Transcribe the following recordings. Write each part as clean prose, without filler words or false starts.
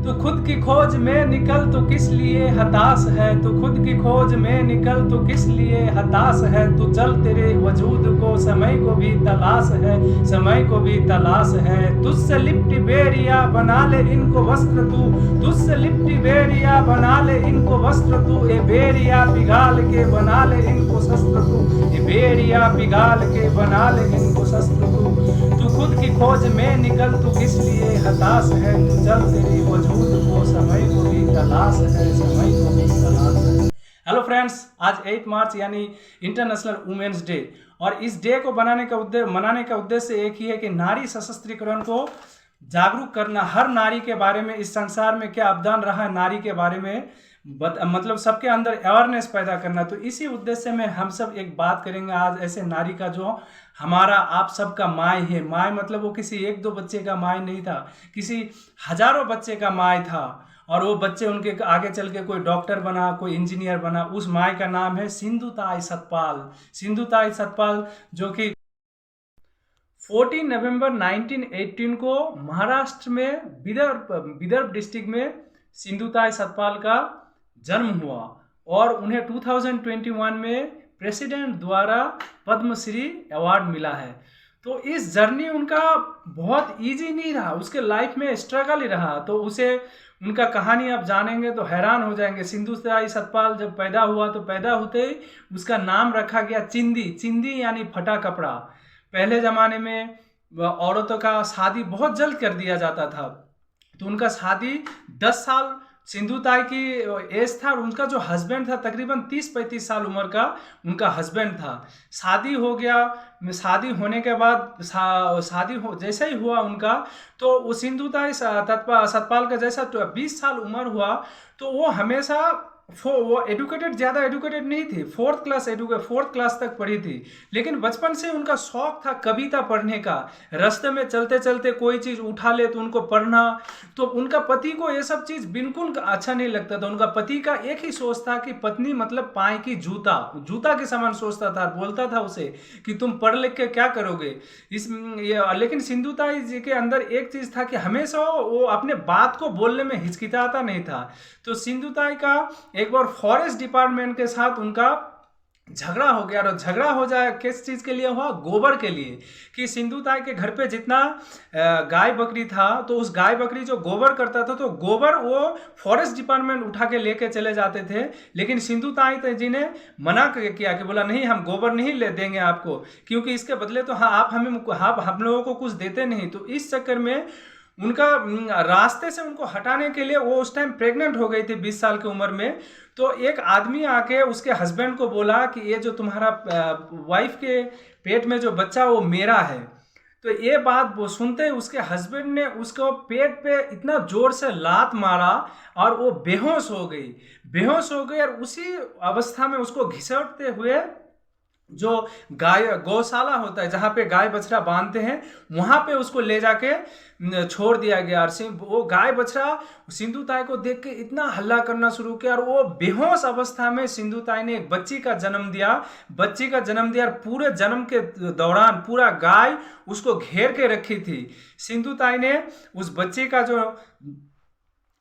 तू खुद की खोज में निकल तो किस लिए हताश है, तू खुद की खोज में निकल तो किस लिए हताश है। तू चल तेरे वजूद को समय को भी तलाश है, समय को भी तलाश है। तुझसे लिपटी बेरिया बना ले इनको वस्त्र तू, तुझसे लिपटी बेरिया बना ले इनको वस्त्र तू। ए बेरिया पिघाल के बना ले इनको शस्त्र तू, ए बेरिया पिघाल के बना ले इनको शस्त्र तू। तू खुद की खोज में निकल तू किस लिए हताश है, तू चल तेरी वजूद को समय को भी तलाश है, समय को भी तलाश है। हेलो फ्रेंड्स, आज 8 मार्च यानी इंटरनेशनल वुमेन्स डे, और इस डे को मनाने का उद्देश्य एक ही है कि नारी सशक्तिकरण को जागरूक करना। हर नारी के बारे में, इस संसार में क्या अवदान रहा है नारी के बारे में मतलब सबके अंदर अवेयरनेस पैदा करना। तो इसी उद्देश्य में हम सब एक बात करेंगे आज ऐसे नारी का जो हमारा आप सबका माय है। माय मतलब वो किसी एक दो बच्चे का माय नहीं था, किसी हजारों बच्चे का माय था, और वो बच्चे उनके आगे चल के कोई डॉक्टर बना, कोई इंजीनियर बना। उस माय का नाम है सिंधुताई सतपाल। सिंधुताई सतपाल जो कि 14 नवंबर 1918 को महाराष्ट्र में विदर्भ डिस्ट्रिक्ट में सिंधुताई सतपाल का जन्म हुआ, और उन्हें 2021 में प्रेसिडेंट द्वारा पद्मश्री अवार्ड मिला है। तो इस जर्नी उनका बहुत इजी नहीं रहा, उसके लाइफ में स्ट्रगल ही रहा। तो उसे उनका कहानी आप जानेंगे तो हैरान हो जाएंगे। सिंधुताई सतपाल जब पैदा हुआ तो पैदा होते ही उसका नाम रखा गया चिंदी। चिंदी यानी फटा कपड़ा। पहले ज़माने में औरतों का शादी बहुत जल्द कर दिया जाता था, तो उनका शादी 10 साल सिंधुताई की एज था, और उनका जो हस्बैंड था तकरीबन 30-35 साल उम्र का उनका हस्बैंड था। शादी हो गया, शादी होने के बाद जैसे ही हुआ उनका, तो वो सिंधुताई सतपाल का जैसा 20 साल उम्र हुआ, तो वो हमेशा वो ज़्यादा एडुकेटेड नहीं थी, फोर्थ क्लास तक पढ़ी थी, लेकिन बचपन से उनका शौक था कविता पढ़ने का। रास्ते में चलते चलते कोई चीज़ उठा ले तो उनको पढ़ना। तो उनका पति को ये सब चीज़ बिल्कुल अच्छा नहीं लगता था। उनका पति का एक ही सोच था कि पत्नी मतलब पाए की जूता के समान सोचता था, बोलता था उसे कि तुम पढ़ लिख के क्या करोगे। लेकिन सिंधुताई जी के अंदर एक चीज़ था कि हमेशा वो अपने बात को बोलने में हिचकिचाता नहीं था। तो सिंधुताई का एक बार फॉरेस्ट डिपार्टमेंट के साथ उनका झगड़ा हो गया, और झगड़ा हो जाए किस चीज़ के लिए हुआ, गोबर के लिए। कि सिंधुताई के घर पे जितना गाय बकरी था, तो उस गाय बकरी जो गोबर करता था, तो गोबर वो फॉरेस्ट डिपार्टमेंट उठा के लेके चले जाते थे। लेकिन सिंधुताई जी ने मना किया कि बोला नहीं, हम गोबर नहीं ले देंगे आपको, क्योंकि इसके बदले तो हाँ आप हम लोगों को कुछ देते नहीं। तो इस चक्कर में उनका रास्ते से उनको हटाने के लिए, वो उस टाइम प्रेग्नेंट हो गई थी 20 साल की उम्र में, तो एक आदमी आके उसके हस्बैंड को बोला कि ये जो तुम्हारा वाइफ के पेट में जो बच्चा वो मेरा है। तो ये बात वो सुनते ही उसके हस्बैंड ने उसको पेट पे इतना जोर से लात मारा, और वो बेहोश हो गई। और उसी अवस्था में उसको घिसटते हुए जो गौशाला होता है जहाँ पे गाय बछड़ा बांधते हैं, वहाँ पे उसको ले जाके छोड़ दिया गया। और वो गाय बछड़ा सिंधुताई को देख के इतना हल्ला करना शुरू किया, और वो बेहोश अवस्था में सिंधुताई ने एक बच्ची का जन्म दिया। और पूरे जन्म के दौरान पूरा गाय उसको घेर के रखी थी। सिंधुताई ने उस बच्चे का जो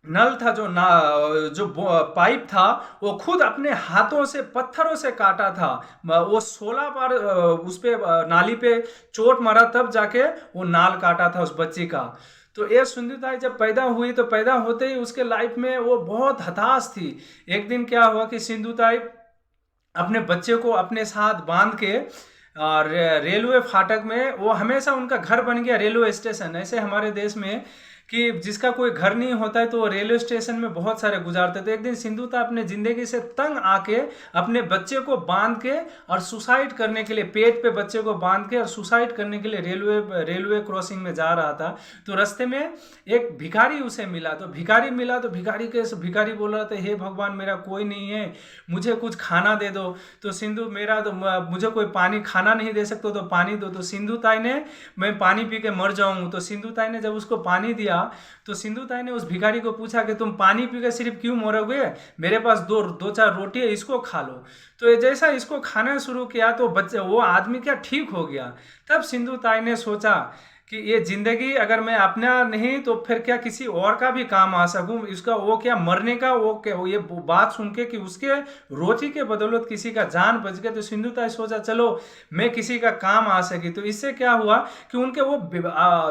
नल था, जो पाइप था, वो खुद अपने हाथों से पत्थरों से काटा था। वो 16 बार उस पे नाली पे चोट मारा, तब जाके वो नाल काटा था उस बच्ची का। तो ये सिंधुताई जब पैदा हुई, तो पैदा होते ही उसके लाइफ में वो बहुत हताश थी। एक दिन क्या हुआ कि सिंधुताई अपने बच्चे को अपने साथ बांध के और रेलवे फाटक में, वो हमेशा उनका घर बन गया रेलवे स्टेशन। ऐसे हमारे देश में कि जिसका कोई घर नहीं होता है तो वो रेलवे स्टेशन में बहुत सारे गुजारते। तो एक दिन सिंधुताई अपने ज़िंदगी से तंग आके अपने बच्चे को बांध के और सुसाइड करने के लिए, पेट पे बच्चे को बांध के और सुसाइड करने के लिए रेलवे क्रॉसिंग में जा रहा था। तो रास्ते में एक भिखारी उसे मिला। तो भिखारी बोल रहा था, हे भगवान, मेरा कोई नहीं है, मुझे कुछ खाना दे दो। तो मुझे कोई पानी खाना नहीं दे सकते तो पानी दो। तो सिंधुताई ने, मैं पानी पी के मर जाऊँ। तो सिंधुताई ने जब उसको पानी दिया, तो सिंधुताई ने उस भिखारी को पूछा कि तुम पानी पी के सिर्फ क्यों मरोगे, मेरे पास दो चार रोटी है, इसको खा लो। तो जैसा इसको खाना शुरू किया तो वो आदमी क्या ठीक हो गया। तब सिंधुताई ने सोचा कि ये जिंदगी अगर मैं अपना नहीं तो फिर क्या किसी और का भी काम आ सकूं, इसका वो क्या मरने का वो क्या, ये बात सुन के कि उसके रोटी के बदौलत किसी का जान बच गया, तो सिंधुताई सोचा चलो मैं किसी का काम आ सकी। तो इससे क्या हुआ कि उनके वो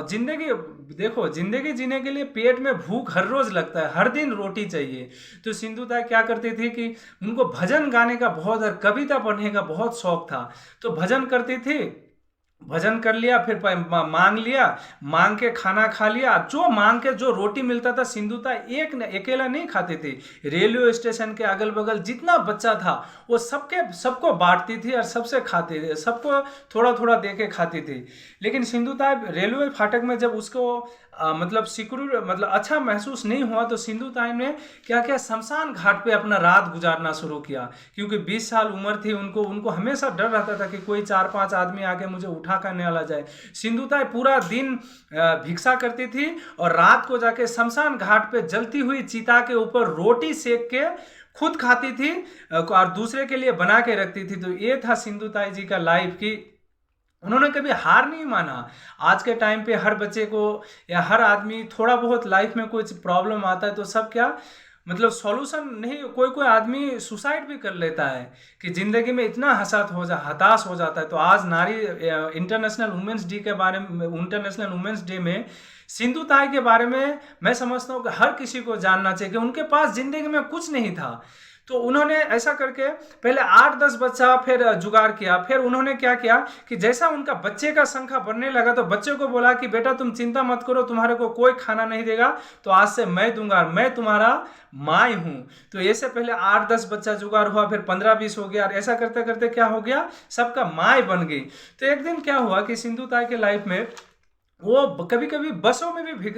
जिंदगी, देखो जिंदगी जीने के लिए पेट में भूख हर रोज लगता है, हर दिन रोटी चाहिए। तो सिंधुताई क्या करती थी कि उनको भजन गाने का बहुत और कविता पढ़ने का बहुत शौक था, तो भजन करती थी, भजन कर लिया, फिर मांग लिया, मांग के खाना खा लिया, जो मांग के जो रोटी मिलता था सिंधुताई एक अकेला नहीं खाती थी, रेलवे स्टेशन के अगल बगल जितना बच्चा था वो सबको बांटती थी और सबसे खाती थी, सबको थोड़ा थोड़ा दे के खाती थी। लेकिन सिंधुताई रेलवे फाटक में जब उसको मतलब सिक्योर मतलब अच्छा महसूस नहीं हुआ, तो सिंधुताई ने क्या किया, शमशान घाट पे अपना रात गुजारना शुरू किया, क्योंकि 20 साल उम्र थी उनको हमेशा डर रहता था कि कोई 4-5 आदमी आके मुझे उठा कर न ला जाए। सिंधुताई पूरा दिन भिक्षा करती थी और रात को जाके शमशान घाट पे जलती हुई चिता के ऊपर रोटी सेक के खुद खाती थी और दूसरे के लिए बना के रखती थी। तो ये था सिंधुताई जी का लाइफ की उन्होंने कभी हार नहीं माना। आज के टाइम पे हर बच्चे को या हर आदमी थोड़ा बहुत लाइफ में कुछ प्रॉब्लम आता है तो सब क्या मतलब सॉल्यूशन नहीं, कोई कोई आदमी सुसाइड भी कर लेता है कि जिंदगी में इतना हताश हो जाता है। तो आज इंटरनेशनल वुमेन्स डे के बारे में, इंटरनेशनल वुमेन्स डे में सिंधुताई के बारे में मैं समझता हूँ कि हर किसी को जानना चाहिए कि उनके पास जिंदगी में कुछ नहीं था, तो उन्होंने ऐसा करके पहले 8-10 बच्चा फिर जुगाड़ किया। फिर उन्होंने क्या किया कि जैसा उनका बच्चे का संख्या बढ़ने लगा तो बच्चे को बोला कि बेटा तुम चिंता मत करो, तुम्हारे को कोई खाना नहीं देगा तो आज से मैं दूंगा, मैं तुम्हारा माई हूं। तो ऐसे पहले 8-10 बच्चा जुगाड़ हुआ, फिर 15-20 हो गया, और ऐसा करते करते क्या हो गया, सबका माई बन गई। तो एक दिन क्या हुआ कि सिंधुताई के लाइफ में वो कभी कभी बसों में भी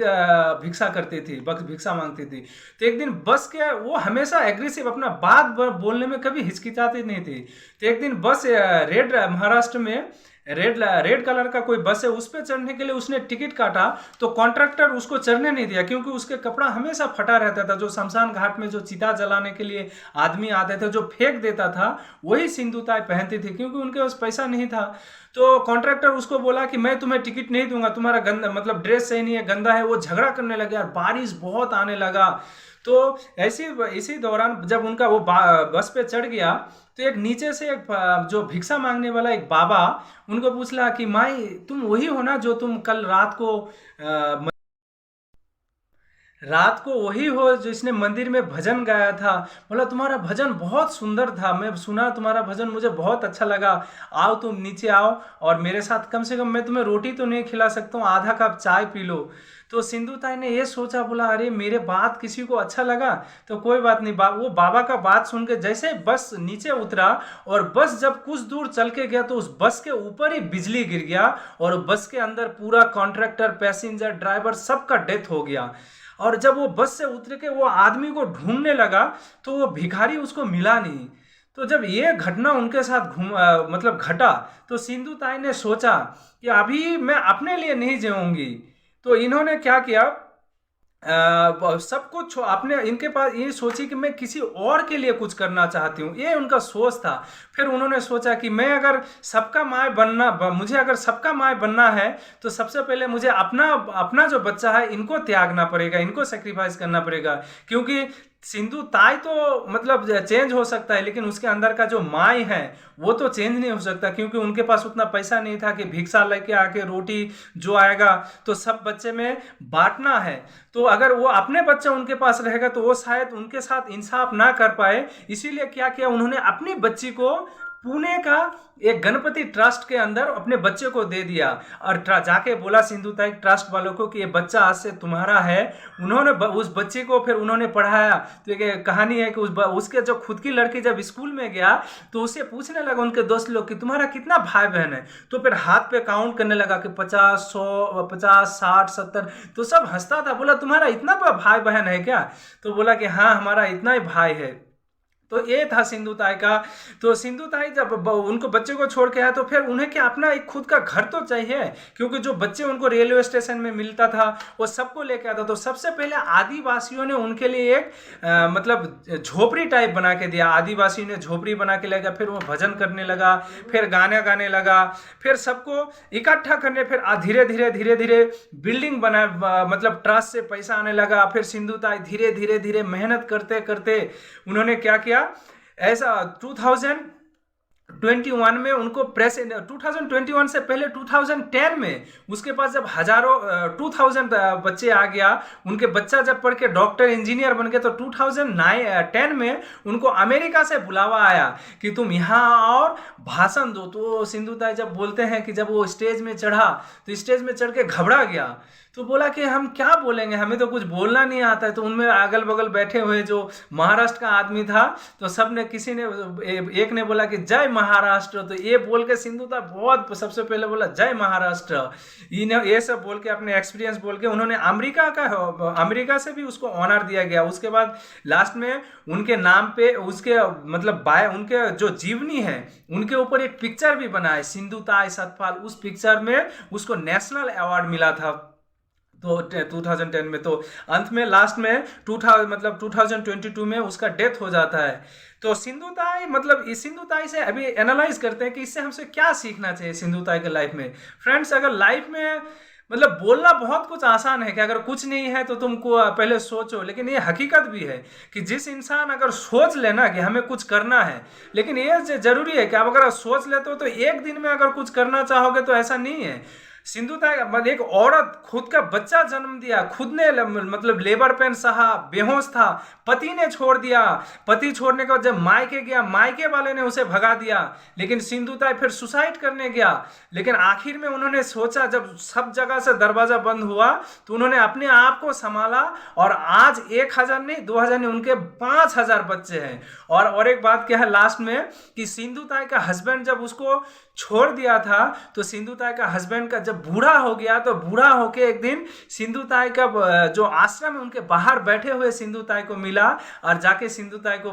भिक्षा करती थी, भिक्षा मांगती थी। तो एक दिन बस के वो हमेशा एग्रेसिव, अपना बात बोलने में कभी हिचकिचाती नहीं थी। तो एक दिन बस रेड महाराष्ट्र में रेड कलर का कोई बस है, उस पर चढ़ने के लिए उसने टिकट काटा, तो कॉन्ट्रैक्टर उसको चढ़ने नहीं दिया क्योंकि उसके कपड़ा हमेशा फटा रहता था। जो शमशान घाट में जो चिता जलाने के लिए आदमी आते थे जो फेंक देता था वही सिंधुताई पहनती थी क्योंकि उनके पास पैसा नहीं था। तो कॉन्ट्रैक्टर उसको बोला कि मैं तुम्हें टिकट नहीं दूंगा, तुम्हारा गंदा मतलब ड्रेस सही नहीं है, गंदा है। वो झगड़ा करने लगे और बारिश बहुत आने लगा। तो इसी दौरान जब उनका वो बस पे चढ़ गया तो एक नीचे से एक जो भिक्षा मांगने वाला एक बाबा उनको पूछला कि माई तुम वही हो ना जो तुम कल रात को वही हो जिसने मंदिर में भजन गाया था। बोला तुम्हारा भजन बहुत सुंदर था, मैं सुना तुम्हारा भजन, मुझे बहुत अच्छा लगा। आओ तुम नीचे आओ और मेरे साथ कम से कम मैं तुम्हें रोटी तो नहीं खिला सकता हूँ, आधा कप चाय पी लो। तो सिंधुताई ने ये सोचा, बोला अरे मेरे बात किसी को अच्छा लगा तो कोई बात नहीं। वो बाबा का बात सुन के जैसे बस नीचे उतरा और बस जब कुछ दूर चल के गया तो उस बस के ऊपर ही बिजली गिर गया और बस के अंदर पूरा कॉन्ट्रैक्टर, पैसेंजर, ड्राइवर सबका डेथ हो गया। और जब वो बस से उतर के वो आदमी को ढूंढने लगा तो वो भिखारी उसको मिला नहीं। तो जब ये घटना उनके साथ मतलब घटा तो सिंधुताई ने सोचा कि अभी मैं अपने लिए नहीं जीऊंगी। तो इन्होंने क्या किया, सब कुछ अपने, इनके पास ये सोची कि मैं किसी और के लिए कुछ करना चाहती हूँ, ये उनका सोच था। फिर उन्होंने सोचा कि मैं अगर सबका माय बनना, मुझे अगर सबका माय बनना है तो सबसे पहले मुझे अपना जो बच्चा है इनको त्यागना पड़ेगा, इनको सेक्रीफाइस करना पड़ेगा। क्योंकि सिंधुताई तो मतलब चेंज हो सकता है लेकिन उसके अंदर का जो माई है वो तो चेंज नहीं हो सकता, क्योंकि उनके पास उतना पैसा नहीं था कि भिक्षा लेके आके रोटी जो आएगा तो सब बच्चे में बांटना है। तो अगर वो अपने बच्चा उनके पास रहेगा तो वो शायद उनके साथ इंसाफ ना कर पाए। इसीलिए क्या किया, उन्होंने अपनी बच्ची को पुणे का एक गणपति ट्रस्ट के अंदर अपने बच्चे को दे दिया और जाके बोला सिंधुताई ट्रस्ट वालों को कि ये बच्चा आज से तुम्हारा है। उन्होंने उस बच्चे को फिर उन्होंने पढ़ाया। तो एक कहानी है कि उसके जो खुद की लड़की जब स्कूल में गया तो उसे पूछने लगा उनके दोस्त लोग कि तुम्हारा कितना भाई बहन है, तो फिर हाथ पे काउंट करने लगा कि 50, 100, 50, 60, 70। तो सब हंसता था, बोला तुम्हारा इतना भाई बहन है क्या? तो बोला कि हाँ हमारा इतना ही भाई है। तो ये था सिंधुताई का। तो सिंधुताई जब उनको बच्चे को छोड़ के आया तो फिर उन्हें क्या अपना एक खुद का घर तो चाहिए, क्योंकि जो बच्चे उनको रेलवे स्टेशन में मिलता था वो सबको लेके आता। तो सबसे पहले आदिवासियों ने उनके लिए एक मतलब झोपड़ी टाइप बना के दिया। आदिवासी ने झोपड़ी बना के लगा, फिर वो भजन करने लगा, फिर गाने गाने लगा, फिर सबको इकट्ठा करने, फिर धीरे धीरे धीरे धीरे बिल्डिंग बना, मतलब ट्रस्ट से पैसा आने लगा। फिर सिंधुताई धीरे धीरे धीरे मेहनत करते करते उन्होंने क्या किया, ऐसा 2021 में उनको 2021 से पहले 2010 में उसके पास जब हजारों 2000 बच्चे आ गया, उनके बच्चा जब पढ़ के डॉक्टर इंजीनियर बन गए, तो 2010 में उनको अमेरिका से बुलावा आया कि तुम यहाँ और भाषण दो। तो सिंधुताई जब बोलते हैं कि जब वो स्टेज में चढ़ा तो स्टेज में चढ़ के घबरा गया, तो बोला कि हम क्या बोलेंगे, हमें तो कुछ बोलना नहीं आता है। तो उनमें अगल बगल बैठे हुए जो महाराष्ट्र का आदमी था, तो सब ने किसी ने एक ने बोला कि जय महाराष्ट्र। तो ये बोल के सिंधुताई बहुत सबसे पहले बोला जय महाराष्ट्र। ये सब बोल के अपने एक्सपीरियंस बोल के उन्होंने अमेरिका से भी उसको ऑनर दिया गया। उसके बाद लास्ट में उनके नाम पे उसके मतलब उनके जो जीवनी है उनके ऊपर एक पिक्चर भी बना है, सिंधुताई सतपाल। उस पिक्चर में उसको नेशनल अवार्ड मिला था तो 2010 में। तो अंत में लास्ट में 2022 में उसका डेथ हो जाता है। तो सिंधुताई मतलब इस सिंधुताई से अभी एनालाइज करते हैं कि इससे हमसे क्या सीखना चाहिए सिंधुताई के लाइफ में। फ्रेंड्स, अगर लाइफ में मतलब बोलना बहुत कुछ आसान है कि अगर कुछ नहीं है तो तुमको पहले सोचो, लेकिन ये हकीकत भी है कि जिस इंसान अगर सोच लेना कि हमें कुछ करना है, लेकिन ये जरूरी है कि आप अगर सोच लेते हो तो एक दिन में अगर कुछ करना चाहोगे तो ऐसा नहीं है। सिंधुताई एक औरत खुद का बच्चा जन्म दिया, खुद ने मतलब लेबर पेन सहा, बेहोश था, पति ने छोड़ दिया, पति छोड़ने के बाद जब मायके गया मायके वाले ने उसे भगा दिया, लेकिन सिंधुताई फिर सुसाइड करने गया। लेकिन आखिर में उन्होंने सोचा, जब सब जगह से दरवाजा बंद हुआ तो उन्होंने अपने आप को संभाला और आज 1000 नहीं 2000 नहीं उनके 5000 बच्चे हैं। और एक बात क्या है लास्ट में कि सिंधुताई का हस्बैंड जब उसको छोड़ दिया था तो सिंधुताई का हस्बैंड का जब बूढ़ा हो गया तो बूढ़ा होके एक दिन सिंधुताई का जो आश्रम है उनके बाहर बैठे हुए सिंधुताई को मिला और जाके सिंधुताई को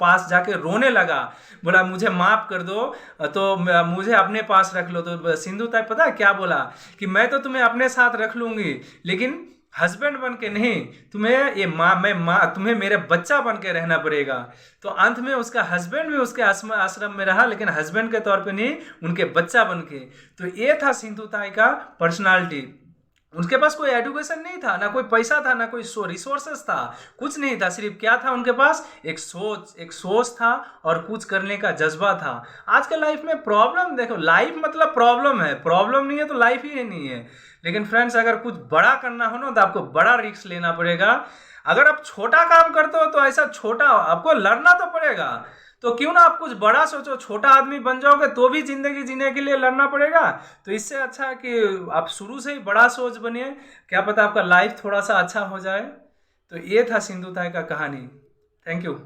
पास जाके रोने लगा, बोला मुझे माफ कर दो, तो मुझे अपने पास रख लो। तो सिंधुताई पता है क्या बोला कि मैं तो तुम्हें अपने साथ रख लूंगी, लेकिन हस्बैंड बन के नहीं, तुम्हें मेरे बच्चा बन के रहना पड़ेगा। तो अंत में उसका हस्बैंड भी उसके आश्रम में रहा, लेकिन हस्बैंड के तौर पे नहीं, उनके बच्चा बन के। तो ये था सिंधुताई का पर्सनालिटी। उनके पास कोई एजुकेशन नहीं था, ना कोई पैसा था, ना कोई रिसोर्सेस था, कुछ नहीं था। सिर्फ क्या था उनके पास, एक सोच था और कुछ करने का जज्बा था। आज के लाइफ में प्रॉब्लम देखो, लाइफ मतलब प्रॉब्लम है, प्रॉब्लम नहीं है तो लाइफ ही नहीं है। लेकिन फ्रेंड्स, अगर कुछ बड़ा करना हो ना तो आपको बड़ा रिस्क लेना पड़ेगा। अगर आप छोटा काम करते हो तो ऐसा छोटा आपको लड़ना तो पड़ेगा, तो क्यों ना आप कुछ बड़ा सोचो, छोटा आदमी बन जाओगे तो भी जिंदगी जीने के लिए लड़ना पड़ेगा। तो इससे अच्छा है कि आप शुरू से ही बड़ा सोच बनिए, क्या पता आपका लाइफ थोड़ा सा अच्छा हो जाए। तो ये था सिंधुताई का कहानी। Thank you.